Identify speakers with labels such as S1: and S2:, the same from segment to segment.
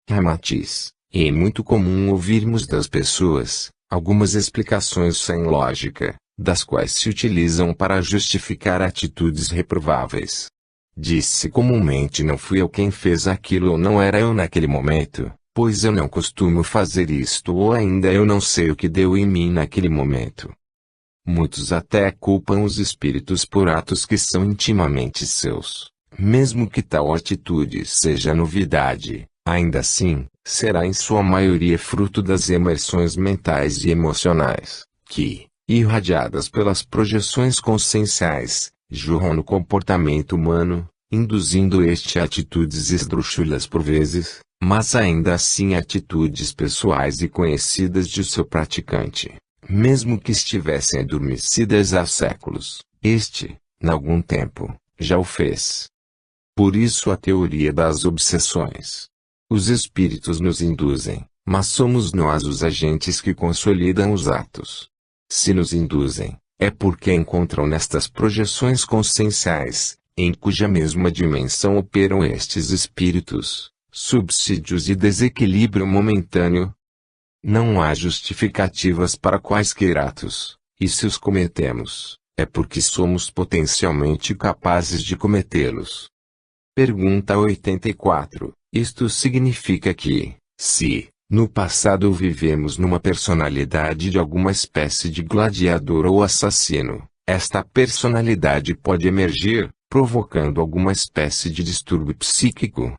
S1: Ramatiz, é muito comum ouvirmos das pessoas algumas explicações sem lógica, das quais se utilizam para justificar atitudes reprováveis. Diz-se comumente: não fui eu quem fez aquilo, ou não era eu naquele momento, pois eu não costumo fazer isto, ou ainda eu não sei o que deu em mim naquele momento. Muitos até culpam os espíritos por atos que são intimamente seus. Mesmo que tal atitude seja novidade, ainda assim, será em sua maioria fruto das imersões mentais e emocionais, que, irradiadas pelas projeções conscienciais, jorram no comportamento humano, induzindo este a atitudes esdrúxulas por vezes, mas ainda assim atitudes pessoais e conhecidas de seu praticante. Mesmo que estivessem adormecidas há séculos, este, em algum tempo, já o fez. Por isso a teoria das obsessões. Os espíritos nos induzem, mas somos nós os agentes que consolidam os atos. Se nos induzem, é porque encontram nestas projeções conscienciais, em cuja mesma dimensão operam estes espíritos, subsídios e desequilíbrio momentâneo. Não há justificativas para quaisquer atos, e se os cometemos, é porque somos potencialmente capazes de cometê-los. Pergunta 84. Isto significa que, se, no passado vivemos numa personalidade de alguma espécie de gladiador ou assassino, esta personalidade pode emergir, provocando alguma espécie de distúrbio psíquico?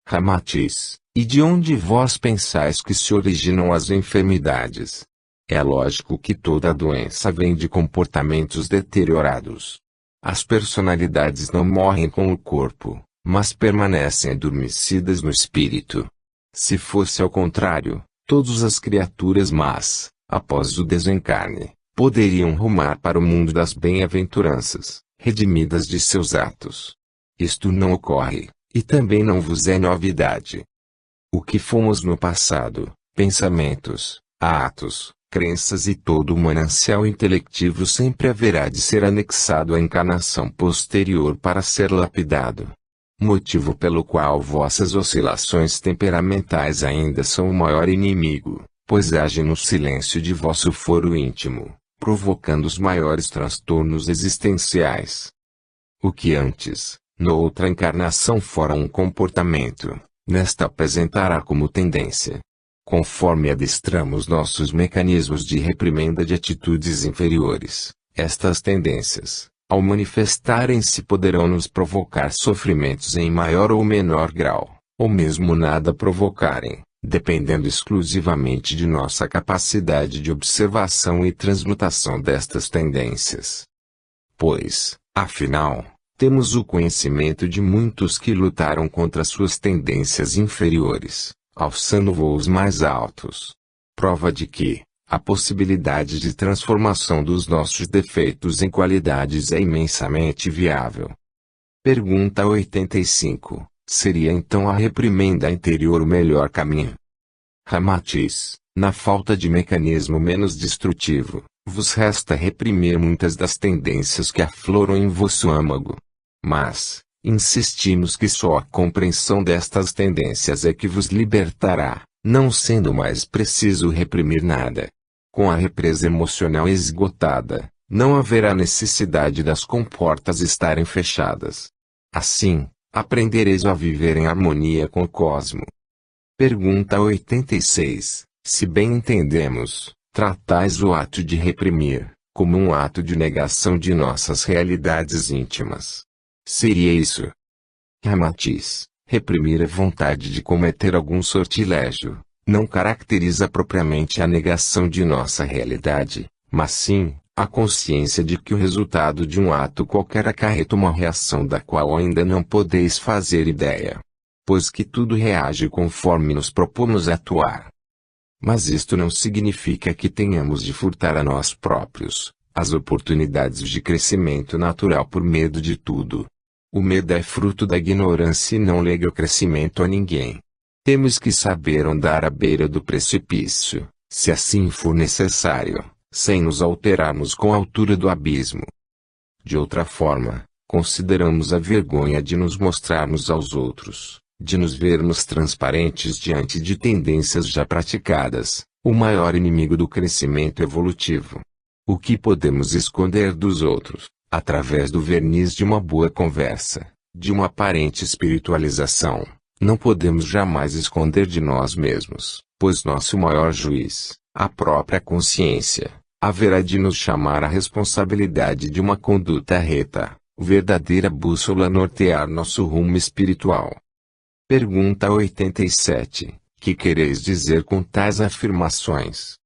S1: Ramatiz, e de onde vós pensais que se originam as enfermidades? É lógico que toda doença vem de comportamentos deteriorados. As personalidades não morrem com o corpo, mas permanecem adormecidas no espírito. Se fosse ao contrário, todas as criaturas más, após o desencarne, poderiam rumar para o mundo das bem-aventuranças, redimidas de seus atos. Isto não ocorre, e também não vos é novidade. O que fomos no passado, pensamentos, atos, crenças e todo o manancial intelectivo sempre haverá de ser anexado à encarnação posterior para ser lapidado. Motivo pelo qual vossas oscilações temperamentais ainda são o maior inimigo, pois agem no silêncio de vosso foro íntimo, provocando os maiores transtornos existenciais. O que antes, noutra encarnação fora um comportamento, nesta apresentará como tendência. Conforme adestramos nossos mecanismos de reprimenda de atitudes inferiores, estas tendências, ao manifestarem-se, poderão nos provocar sofrimentos em maior ou menor grau, ou mesmo nada provocarem, dependendo exclusivamente de nossa capacidade de observação e transmutação destas tendências. Pois, afinal, temos o conhecimento de muitos que lutaram contra suas tendências inferiores, alçando voos mais altos. Prova de que a possibilidade de transformação dos nossos defeitos em qualidades é imensamente viável. Pergunta 85. Seria então a reprimenda interior o melhor caminho? Ramatiz, na falta de mecanismo menos destrutivo, vos resta reprimir muitas das tendências que afloram em vosso âmago. Mas, insistimos que só a compreensão destas tendências é que vos libertará, não sendo mais preciso reprimir nada. Com a represa emocional esgotada, não haverá necessidade das comportas estarem fechadas. Assim, aprendereis a viver em harmonia com o cosmo. Pergunta 86. Se bem entendemos, tratais o ato de reprimir, como um ato de negação de nossas realidades íntimas. Seria isso? Ramatiz, reprimir a vontade de cometer algum sortilégio não caracteriza propriamente a negação de nossa realidade, mas sim, a consciência de que o resultado de um ato qualquer acarreta uma reação da qual ainda não podeis fazer ideia. Pois que tudo reage conforme nos propomos atuar. Mas isto não significa que tenhamos de furtar a nós próprios as oportunidades de crescimento natural por medo de tudo. O medo é fruto da ignorância e não lega o crescimento a ninguém. Temos que saber andar à beira do precipício, se assim for necessário, sem nos alterarmos com a altura do abismo. De outra forma, consideramos a vergonha de nos mostrarmos aos outros, de nos vermos transparentes diante de tendências já praticadas, o maior inimigo do crescimento evolutivo. O que podemos esconder dos outros, através do verniz de uma boa conversa, de uma aparente espiritualização, não podemos jamais esconder de nós mesmos, pois nosso maior juiz, a própria consciência, haverá de nos chamar à responsabilidade de uma conduta reta, verdadeira bússola nortear nosso rumo espiritual. Pergunta 87. Que quereis dizer com tais afirmações?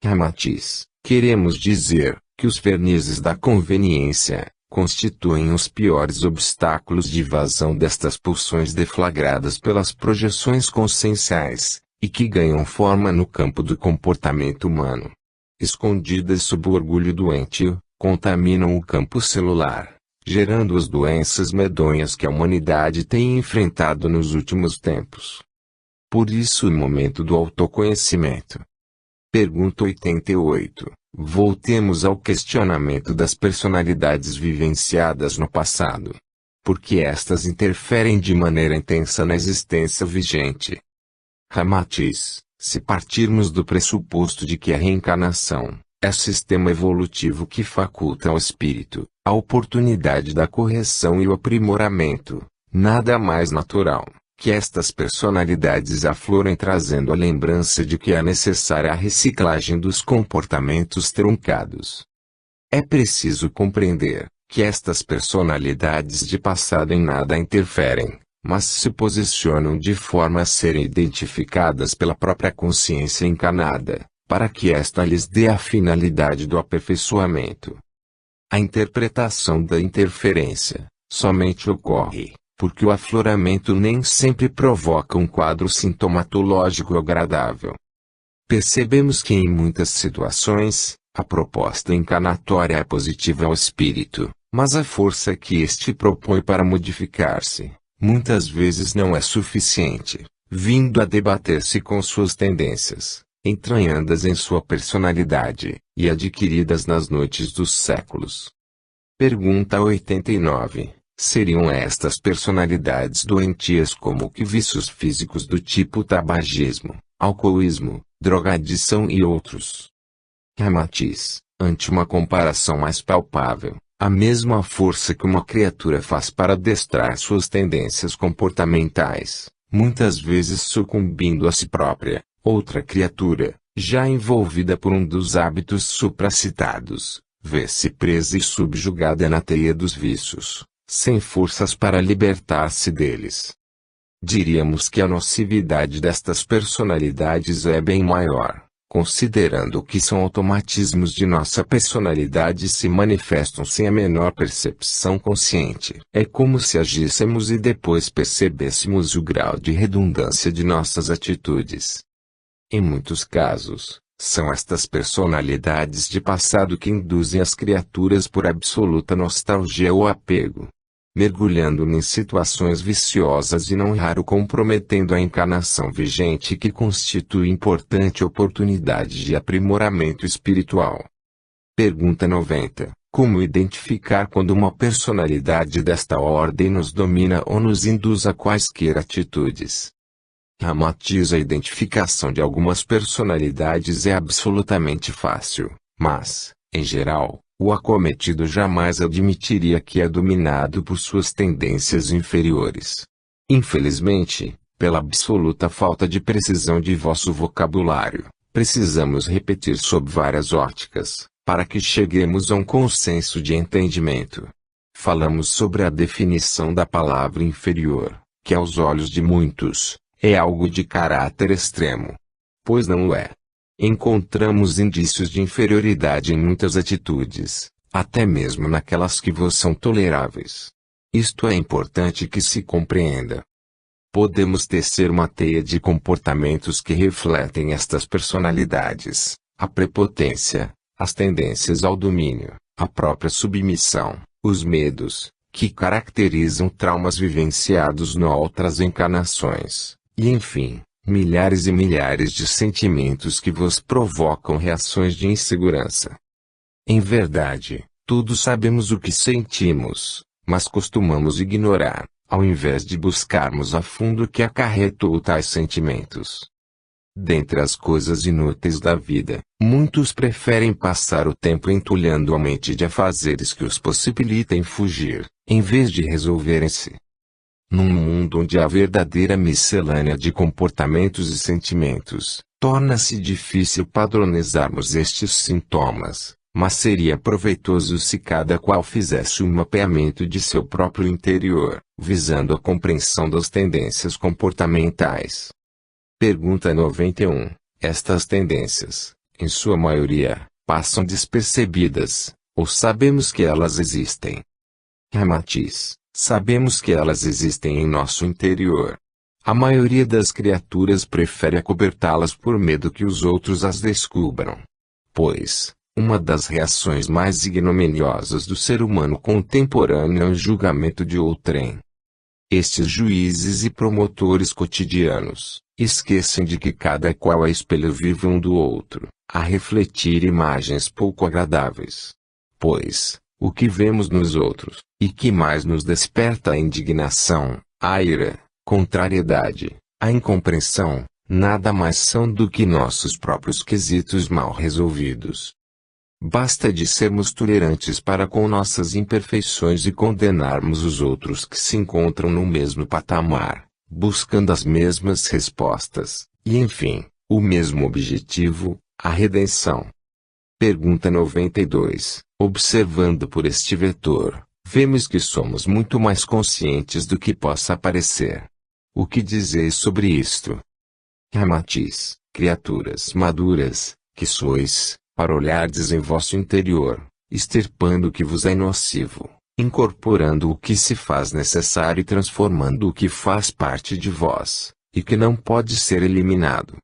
S1: Ramatiz, queremos dizer que os vernizes da conveniência constituem os piores obstáculos de vazão destas pulsões deflagradas pelas projeções conscienciais, e que ganham forma no campo do comportamento humano. Escondidas sob o orgulho doentio, contaminam o campo celular, gerando as doenças medonhas que a humanidade tem enfrentado nos últimos tempos. Por isso o momento do autoconhecimento. Pergunta 88. Voltemos ao questionamento das personalidades vivenciadas no passado. Por que estas interferem de maneira intensa na existência vigente? Ramatiz, se partirmos do pressuposto de que a reencarnação é o sistema evolutivo que faculta ao espírito a oportunidade da correção e o aprimoramento, nada mais natural que estas personalidades aflorem trazendo a lembrança de que é necessária a reciclagem dos comportamentos truncados. É preciso compreender que estas personalidades de passado em nada interferem, mas se posicionam de forma a serem identificadas pela própria consciência encarnada, para que esta lhes dê a finalidade do aperfeiçoamento. A interpretação da interferência somente ocorre porque o afloramento nem sempre provoca um quadro sintomatológico agradável. Percebemos que em muitas situações, a proposta encarnatória é positiva ao espírito, mas a força que este propõe para modificar-se, muitas vezes não é suficiente, vindo a debater-se com suas tendências, entranhadas em sua personalidade, e adquiridas nas noites dos séculos. Pergunta 89. Seriam estas personalidades doentias como que vícios físicos do tipo tabagismo, alcoolismo, drogadição e outros? Ramatiz, ante uma comparação mais palpável, a mesma força que uma criatura faz para adestrar suas tendências comportamentais, muitas vezes sucumbindo a si própria, outra criatura, já envolvida por um dos hábitos supracitados, vê-se presa e subjugada na teia dos vícios, sem forças para libertar-se deles. Diríamos que a nocividade destas personalidades é bem maior, considerando que são automatismos de nossa personalidade e se manifestam sem a menor percepção consciente. É como se agíssemos e depois percebêssemos o grau de redundância de nossas atitudes. Em muitos casos, são estas personalidades de passado que induzem as criaturas por absoluta nostalgia ou apego, mergulhando em situações viciosas e não raro comprometendo a encarnação vigente que constitui importante oportunidade de aprimoramento espiritual. Pergunta 90. Como identificar quando uma personalidade desta ordem nos domina ou nos induz a quaisquer atitudes? Ramatiz, a identificação de algumas personalidades é absolutamente fácil, mas, em geral, o acometido jamais admitiria que é dominado por suas tendências inferiores. Infelizmente, pela absoluta falta de precisão de vosso vocabulário, precisamos repetir sob várias óticas, para que cheguemos a um consenso de entendimento. Falamos sobre a definição da palavra inferior, que aos olhos de muitos, é algo de caráter extremo. Pois não o é. Encontramos indícios de inferioridade em muitas atitudes, até mesmo naquelas que vos são toleráveis. Isto é importante que se compreenda. Podemos tecer uma teia de comportamentos que refletem estas personalidades, a prepotência, as tendências ao domínio, a própria submissão, os medos, que caracterizam traumas vivenciados em outras encarnações, e enfim, milhares e milhares de sentimentos que vos provocam reações de insegurança. Em verdade, todos sabemos o que sentimos, mas costumamos ignorar, ao invés de buscarmos a fundo o que acarretou tais sentimentos. Dentre as coisas inúteis da vida, muitos preferem passar o tempo entulhando a mente de afazeres que os possibilitem fugir, em vez de resolverem-se. Num mundo onde há verdadeira miscelânea de comportamentos e sentimentos, torna-se difícil padronizarmos estes sintomas, mas seria proveitoso se cada qual fizesse um mapeamento de seu próprio interior, visando a compreensão das tendências comportamentais. Pergunta 91. Estas tendências, em sua maioria, passam despercebidas, ou sabemos que elas existem? Ramatiz. Sabemos que elas existem em nosso interior. A maioria das criaturas prefere acobertá-las por medo que os outros as descubram. Pois, uma das reações mais ignominiosas do ser humano contemporâneo é o julgamento de outrem. Estes juízes e promotores cotidianos, esquecem de que cada qual é espelho vivo um do outro, a refletir imagens pouco agradáveis. Pois, o que vemos nos outros, e que mais nos desperta a indignação, a ira, contrariedade, a incompreensão, nada mais são do que nossos próprios quesitos mal resolvidos. Basta de sermos tolerantes para com nossas imperfeições e condenarmos os outros que se encontram no mesmo patamar, buscando as mesmas respostas, e enfim, o mesmo objetivo, a redenção. Pergunta 92. Observando por este vetor, vemos que somos muito mais conscientes do que possa parecer. O que dizeis sobre isto? Ramatiz. Criaturas maduras, que sois, para olhardes em vosso interior, extirpando o que vos é nocivo, incorporando o que se faz necessário e transformando o que faz parte de vós, e que não pode ser eliminado.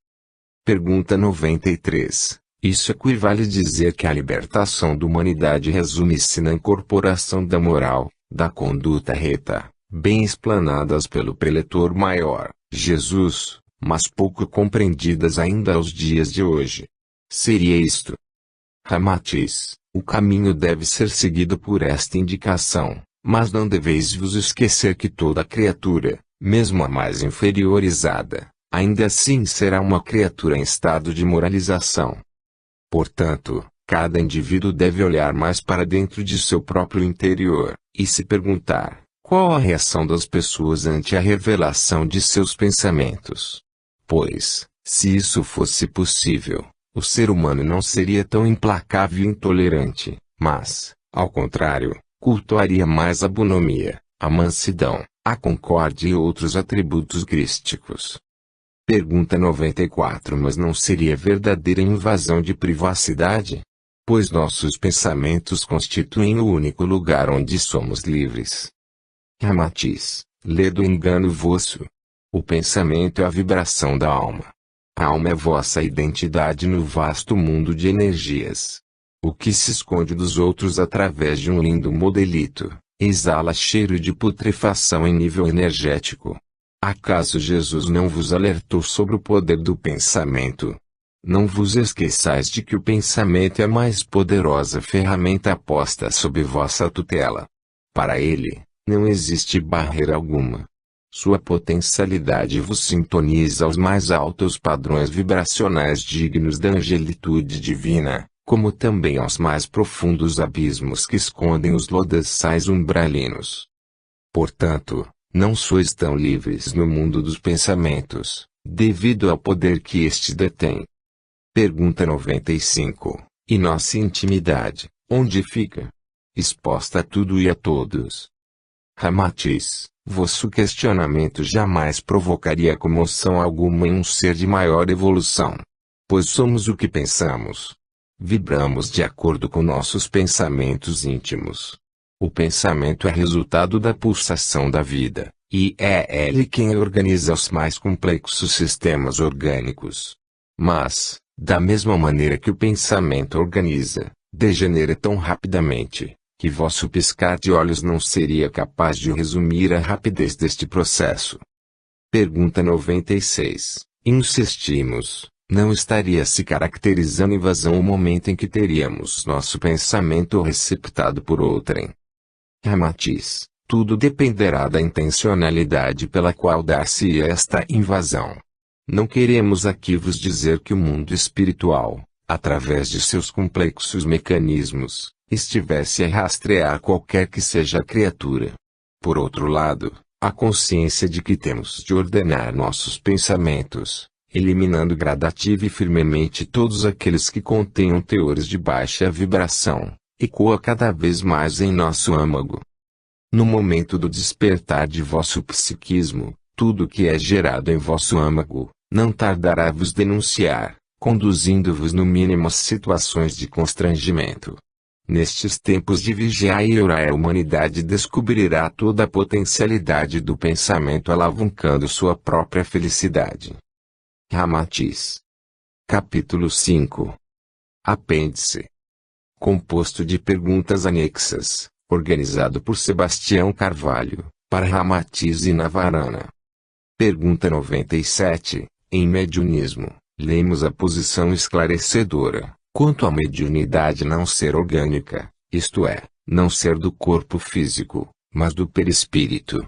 S1: Pergunta 93. Isso equivale dizer que a libertação da humanidade resume-se na incorporação da moral, da conduta reta, bem explanadas pelo preletor maior, Jesus, mas pouco compreendidas ainda aos dias de hoje. Seria isto? Ramatiz. O caminho deve ser seguido por esta indicação, mas não deveis vos esquecer que toda criatura, mesmo a mais inferiorizada, ainda assim será uma criatura em estado de moralização. Portanto, cada indivíduo deve olhar mais para dentro de seu próprio interior, e se perguntar, qual a reação das pessoas ante a revelação de seus pensamentos? Pois, se isso fosse possível, o ser humano não seria tão implacável e intolerante, mas, ao contrário, cultuaria mais a bonomia, a mansidão, a concórdia e outros atributos crísticos. Pergunta 94. Mas não seria verdadeira invasão de privacidade? Pois nossos pensamentos constituem o único lugar onde somos livres. Ramatiz. Lê do engano vosso. O pensamento é a vibração da alma. A alma é vossa identidade no vasto mundo de energias. O que se esconde dos outros através de um lindo modelito, exala cheiro de putrefação em nível energético. Acaso Jesus não vos alertou sobre o poder do pensamento? Não vos esqueçais de que o pensamento é a mais poderosa ferramenta posta sob vossa tutela. Para ele, não existe barreira alguma. Sua potencialidade vos sintoniza aos mais altos padrões vibracionais dignos da angelitude divina, como também aos mais profundos abismos que escondem os lodaçais umbralinos. Portanto, não sois tão livres no mundo dos pensamentos, devido ao poder que este detém. Pergunta 95. E nossa intimidade, onde fica? Exposta a tudo e a todos. Ramatiz. Vosso questionamento jamais provocaria comoção alguma em um ser de maior evolução. Pois somos o que pensamos. Vibramos de acordo com nossos pensamentos íntimos. O pensamento é resultado da pulsação da vida, e é ele quem organiza os mais complexos sistemas orgânicos. Mas, da mesma maneira que o pensamento organiza, degenera tão rapidamente, que vosso piscar de olhos não seria capaz de resumir a rapidez deste processo. Pergunta 96. Insistimos, não estaria se caracterizando invasão o momento em que teríamos nosso pensamento receptado por outrem? Ramatiz. Tudo dependerá da intencionalidade pela qual dar-se esta invasão. Não queremos aqui vos dizer que o mundo espiritual, através de seus complexos mecanismos, estivesse a rastrear qualquer que seja a criatura. Por outro lado, a consciência de que temos de ordenar nossos pensamentos, eliminando gradativa e firmemente todos aqueles que contenham teores de baixa vibração, ecoa cada vez mais em nosso âmago. No momento do despertar de vosso psiquismo, tudo que é gerado em vosso âmago, não tardará a vos denunciar, conduzindo-vos no mínimo a situações de constrangimento. Nestes tempos de vigiai e orai, a humanidade descobrirá toda a potencialidade do pensamento alavancando sua própria felicidade. Ramatiz. Capítulo 5. Apêndice. Composto de perguntas anexas, organizado por Sebastião Carvalho, para Ramatiz e Navarana. Pergunta 97. Em mediunismo, lemos a posição esclarecedora, quanto à mediunidade não ser orgânica, isto é, não ser do corpo físico, mas do perispírito.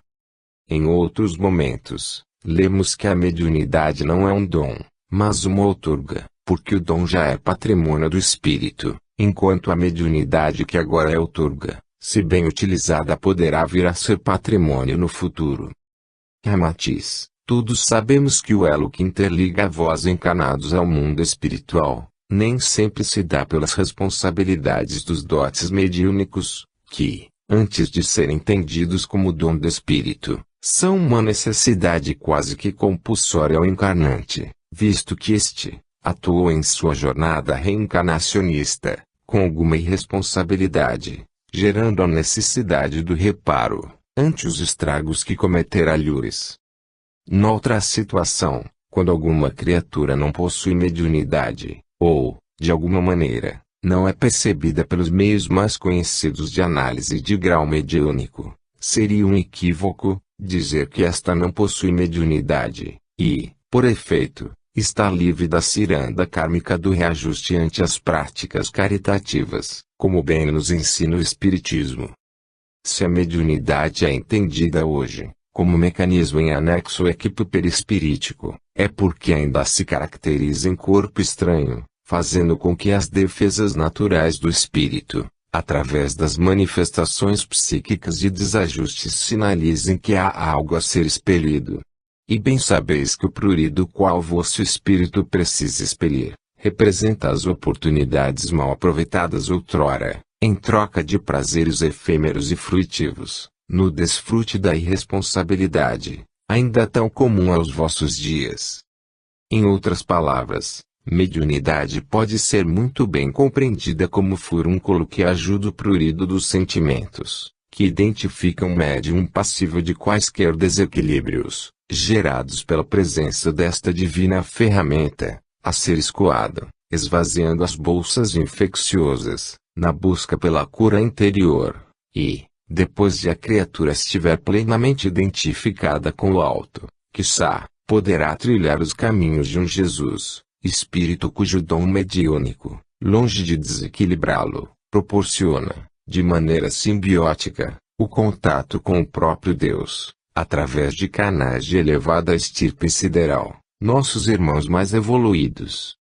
S1: Em outros momentos, lemos que a mediunidade não é um dom, mas uma outorga, porque o dom já é patrimônio do espírito, enquanto a mediunidade que agora é outorga, se bem utilizada poderá vir a ser patrimônio no futuro. Ramatiz. Todos sabemos que o elo que interliga vós encarnados ao mundo espiritual, nem sempre se dá pelas responsabilidades dos dotes mediúnicos, que, antes de serem entendidos como dom do espírito, são uma necessidade quase que compulsória ao encarnante, visto que este atuou em sua jornada reencarnacionista, com alguma irresponsabilidade, gerando a necessidade do reparo, ante os estragos que cometerá lhes. Noutra situação, quando alguma criatura não possui mediunidade, ou, de alguma maneira, não é percebida pelos meios mais conhecidos de análise de grau mediúnico, seria um equívoco dizer que esta não possui mediunidade, e, por efeito, está livre da ciranda kármica do reajuste ante as práticas caritativas, como bem nos ensina o Espiritismo. Se a mediunidade é entendida hoje como mecanismo em anexo ao equipo perispirítico, é porque ainda se caracteriza em corpo estranho, fazendo com que as defesas naturais do espírito, através das manifestações psíquicas de desajustes, sinalizem que há algo a ser expelido. E bem sabeis que o prurido qual vosso espírito precisa expelir, representa as oportunidades mal aproveitadas outrora, em troca de prazeres efêmeros e fruitivos, no desfrute da irresponsabilidade, ainda tão comum aos vossos dias. Em outras palavras, mediunidade pode ser muito bem compreendida como furúnculo que ajuda o prurido dos sentimentos, que identifica um médium passível de quaisquer desequilíbrios, gerados pela presença desta divina ferramenta, a ser escoado, esvaziando as bolsas infecciosas, na busca pela cura interior, e, depois de a criatura estiver plenamente identificada com o alto, quiçá, poderá trilhar os caminhos de um Jesus, espírito cujo dom mediúnico, longe de desequilibrá-lo, proporciona, de maneira simbiótica, o contato com o próprio Deus, através de canais de elevada estirpe sideral, nossos irmãos mais evoluídos.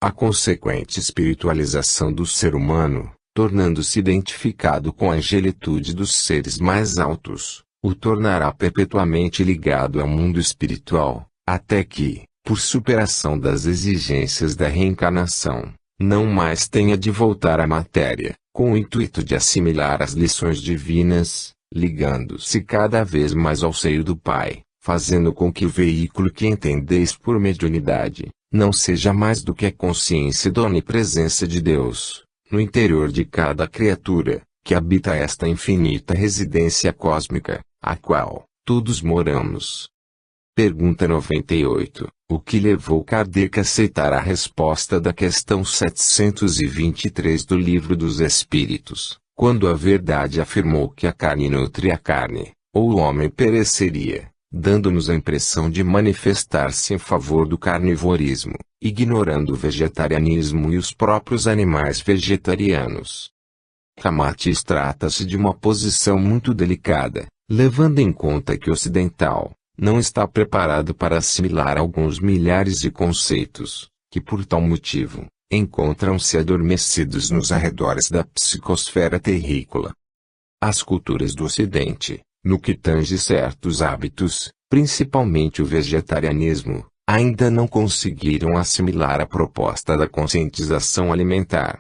S1: A consequente espiritualização do ser humano, tornando-se identificado com a angelitude dos seres mais altos, o tornará perpetuamente ligado ao mundo espiritual, até que, por superação das exigências da reencarnação, não mais tenha de voltar à matéria, com o intuito de assimilar as lições divinas, ligando-se cada vez mais ao seio do Pai, fazendo com que o veículo que entendeis por mediunidade, não seja mais do que a consciência da onipresença de Deus, no interior de cada criatura, que habita esta infinita residência cósmica, a qual todos moramos. Pergunta 98. O que levou Kardec a aceitar a resposta da questão 723 do Livro dos Espíritos, quando a verdade afirmou que a carne nutre a carne, ou o homem pereceria, dando-nos a impressão de manifestar-se em favor do carnivorismo, ignorando o vegetarianismo e os próprios animais vegetarianos? Ramatiz trata-se de uma posição muito delicada, levando em conta que o ocidental não está preparado para assimilar alguns milhares de conceitos, que por tal motivo, encontram-se adormecidos nos arredores da psicosfera terrícola. As culturas do Ocidente, no que tange certos hábitos, principalmente o vegetarianismo, ainda não conseguiram assimilar a proposta da conscientização alimentar.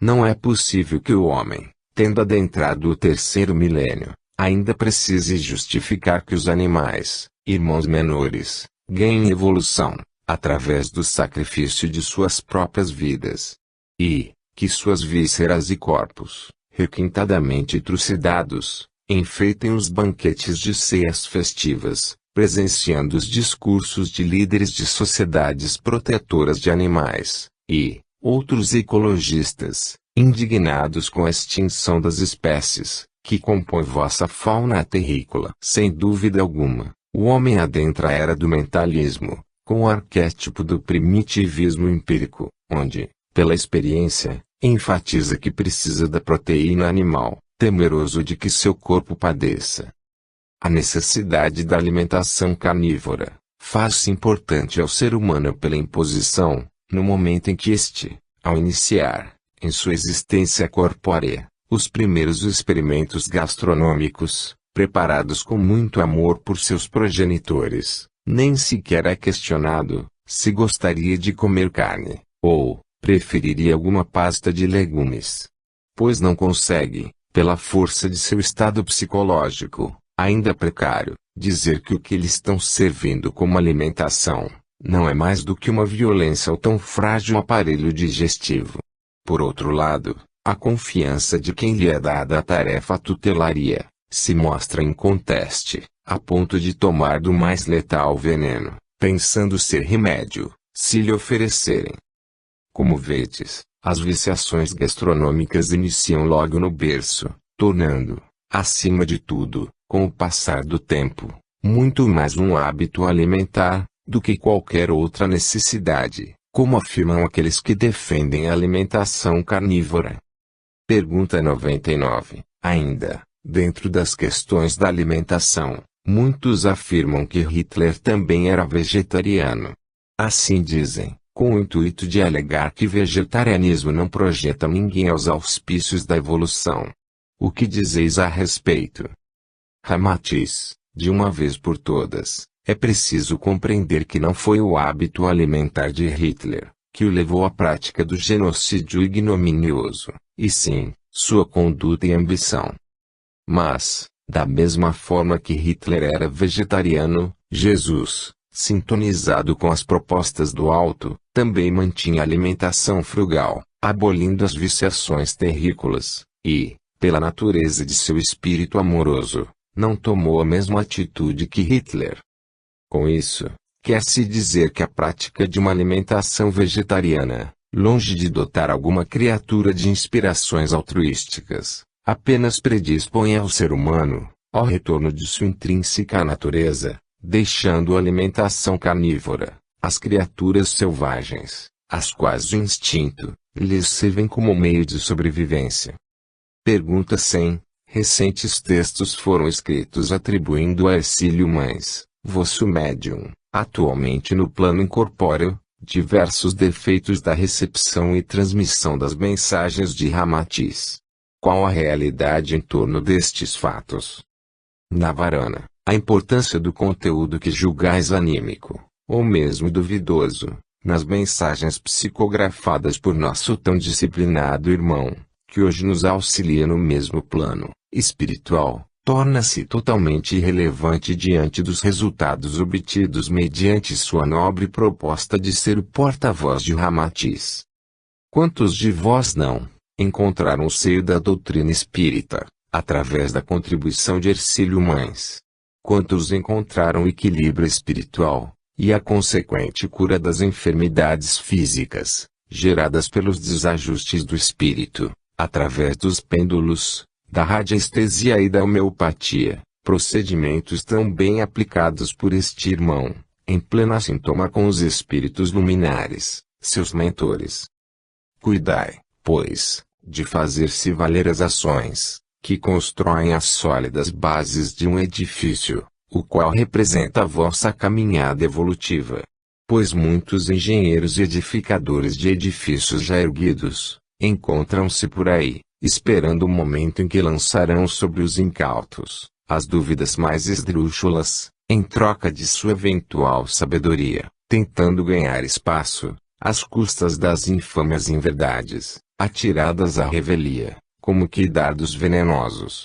S1: Não é possível que o homem, tendo adentrado o terceiro milênio, ainda precise justificar que os animais, irmãos menores, ganhem evolução, através do sacrifício de suas próprias vidas. E, que suas vísceras e corpos, requintadamente trucidados, enfeitem os banquetes de ceias festivas, presenciando os discursos de líderes de sociedades protetoras de animais, e outros ecologistas, indignados com a extinção das espécies, que compõem vossa fauna terrícola. Sem dúvida alguma, o homem adentra a era do mentalismo, com o arquétipo do primitivismo empírico, onde, pela experiência, enfatiza que precisa da proteína animal, temeroso de que seu corpo padeça. A necessidade da alimentação carnívora faz-se importante ao ser humano pela imposição, no momento em que este, ao iniciar, em sua existência corpórea, os primeiros experimentos gastronômicos, preparados com muito amor por seus progenitores, nem sequer é questionado se gostaria de comer carne, ou preferiria alguma pasta de legumes. Pois não consegue, pela força de seu estado psicológico, ainda precário, dizer que o que lhe estão servindo como alimentação, não é mais do que uma violência ao tão frágil aparelho digestivo. Por outro lado, a confiança de quem lhe é dada a tarefa tutelaria, se mostra inconteste, a ponto de tomar do mais letal veneno, pensando ser remédio, se lhe oferecerem. Como vedes, as viciações gastronômicas iniciam logo no berço, tornando, acima de tudo, com o passar do tempo, muito mais um hábito alimentar, do que qualquer outra necessidade, como afirmam aqueles que defendem a alimentação carnívora. Pergunta 99. Ainda, dentro das questões da alimentação, muitos afirmam que Hitler também era vegetariano. Assim dizem, com o intuito de alegar que vegetarianismo não projeta ninguém aos auspícios da evolução. O que dizeis a respeito? Ramatiz, de uma vez por todas, é preciso compreender que não foi o hábito alimentar de Hitler, que o levou à prática do genocídio ignominioso, e sim, sua conduta e ambição. Mas, da mesma forma que Hitler era vegetariano, Jesus, sintonizado com as propostas do alto, também mantinha alimentação frugal, abolindo as viciações terrícolas, e, pela natureza de seu espírito amoroso, não tomou a mesma atitude que Hitler. Com isso, quer-se dizer que a prática de uma alimentação vegetariana, longe de dotar alguma criatura de inspirações altruísticas, apenas predispõe ao ser humano ao retorno de sua intrínseca natureza, deixando a alimentação carnívora, as criaturas selvagens, as quais o instinto lhes servem como meio de sobrevivência. Pergunta 100. Recentes textos foram escritos atribuindo a Hercílio Mães, vosso médium, atualmente no plano incorpóreo, diversos defeitos da recepção e transmissão das mensagens de Ramatiz. Qual a realidade em torno destes fatos? Navarana, a importância do conteúdo que julgais anímico, ou mesmo duvidoso, nas mensagens psicografadas por nosso tão disciplinado irmão, que hoje nos auxilia no mesmo plano espiritual, torna-se totalmente irrelevante diante dos resultados obtidos mediante sua nobre proposta de ser o porta-voz de Ramatiz. Quantos de vós não encontraram o seio da doutrina espírita, através da contribuição de Hercílio Mães? Quantos encontraram o equilíbrio espiritual, e a consequente cura das enfermidades físicas, geradas pelos desajustes do espírito, através dos pêndulos, da radiestesia e da homeopatia, procedimentos tão bem aplicados por este irmão, em plena sintoma com os espíritos luminares, seus mentores? Cuidai, pois, de fazer-se valer as ações, que constroem as sólidas bases de um edifício, o qual representa a vossa caminhada evolutiva. Pois muitos engenheiros e edificadores de edifícios já erguidos, encontram-se por aí, esperando o momento em que lançarão sobre os incautos as dúvidas mais esdrúxulas, em troca de sua eventual sabedoria, tentando ganhar espaço, às custas das infames inverdades, atiradas à revelia, como que dardos venenosos.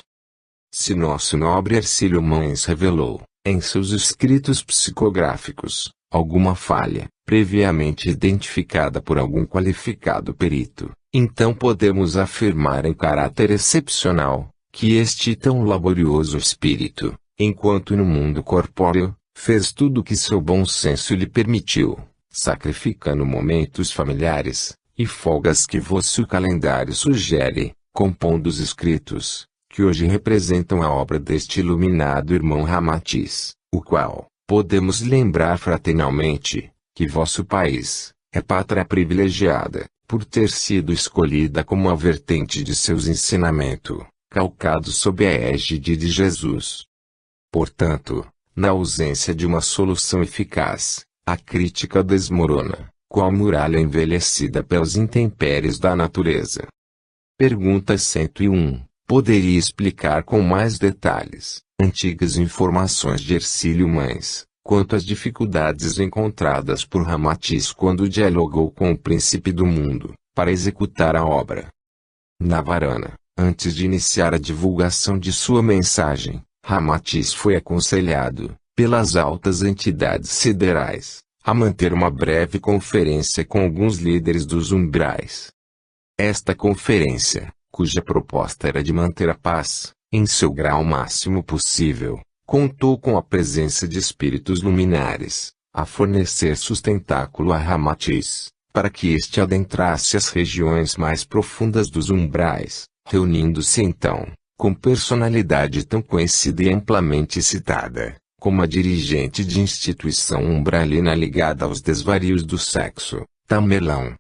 S1: Se nosso nobre Hercílio Mães revelou, em seus escritos psicográficos, alguma falha, previamente identificada por algum qualificado perito, então podemos afirmar em caráter excepcional, que este tão laborioso espírito, enquanto no mundo corpóreo, fez tudo o que seu bom senso lhe permitiu, sacrificando momentos familiares, e folgas que vosso calendário sugere, compondo os escritos, que hoje representam a obra deste iluminado irmão Ramatiz, o qual, podemos lembrar fraternalmente, que vosso país, é pátria privilegiada, por ter sido escolhida como a vertente de seus ensinamentos, calcados sob a égide de Jesus. Portanto, na ausência de uma solução eficaz, a crítica desmorona, qual muralha envelhecida pelas intempéries da natureza. Pergunta 101. Poderia explicar com mais detalhes, antigas informações de Hercílio Mães, quanto às dificuldades encontradas por Ramatiz quando dialogou com o príncipe do mundo, para executar a obra? Na varana, antes de iniciar a divulgação de sua mensagem, Ramatiz foi aconselhado, pelas altas entidades siderais, a manter uma breve conferência com alguns líderes dos umbrais. Esta conferência, cuja proposta era de manter a paz, em seu grau máximo possível, contou com a presença de espíritos luminares, a fornecer sustentáculo a Ramatiz, para que este adentrasse as regiões mais profundas dos umbrais, reunindo-se então, com personalidade tão conhecida e amplamente citada, como a dirigente de instituição umbralina ligada aos desvarios do sexo, Tamerlão.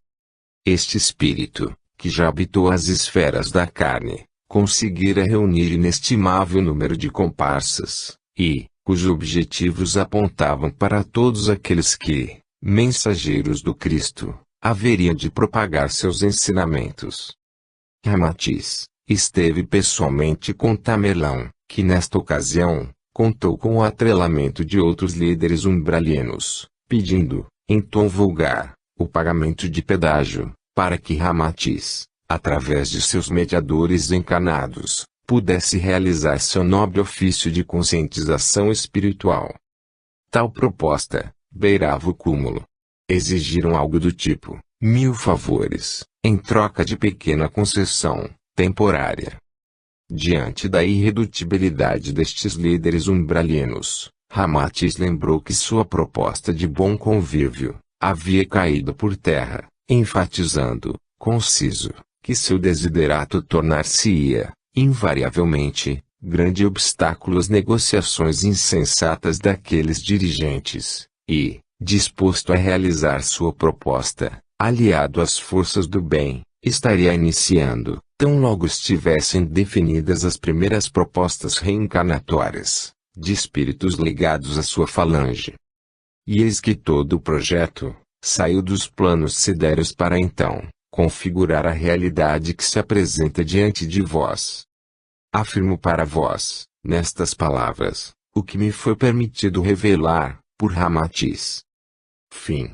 S1: Este espírito, que já habitou as esferas da carne, conseguira reunir inestimável número de comparsas, e, cujos objetivos apontavam para todos aqueles que, mensageiros do Cristo, haveriam de propagar seus ensinamentos. Ramatiz esteve pessoalmente com Tamerlão, que nesta ocasião, contou com o atrelamento de outros líderes umbralinos, pedindo, em tom vulgar, o pagamento de pedágio, para que Ramatiz, através de seus mediadores encarnados, pudesse realizar seu nobre ofício de conscientização espiritual. Tal proposta beirava o cúmulo. Exigiram algo do tipo, 1000 favores, em troca de pequena concessão, temporária. Diante da irredutibilidade destes líderes umbralinos, Ramatiz lembrou que sua proposta de bom convívio, havia caído por terra, enfatizando, conciso, que seu desiderato tornar-se-ia, invariavelmente, grande obstáculo às negociações insensatas daqueles dirigentes, e, disposto a realizar sua proposta, aliado às forças do bem, estaria iniciando, tão logo estivessem definidas as primeiras propostas reencarnatórias, de espíritos ligados à sua falange. E eis que todo o projeto saiu dos planos sidéreos para então configurar a realidade que se apresenta diante de vós. Afirmo para vós, nestas palavras, o que me foi permitido revelar, por Ramatiz. Fim.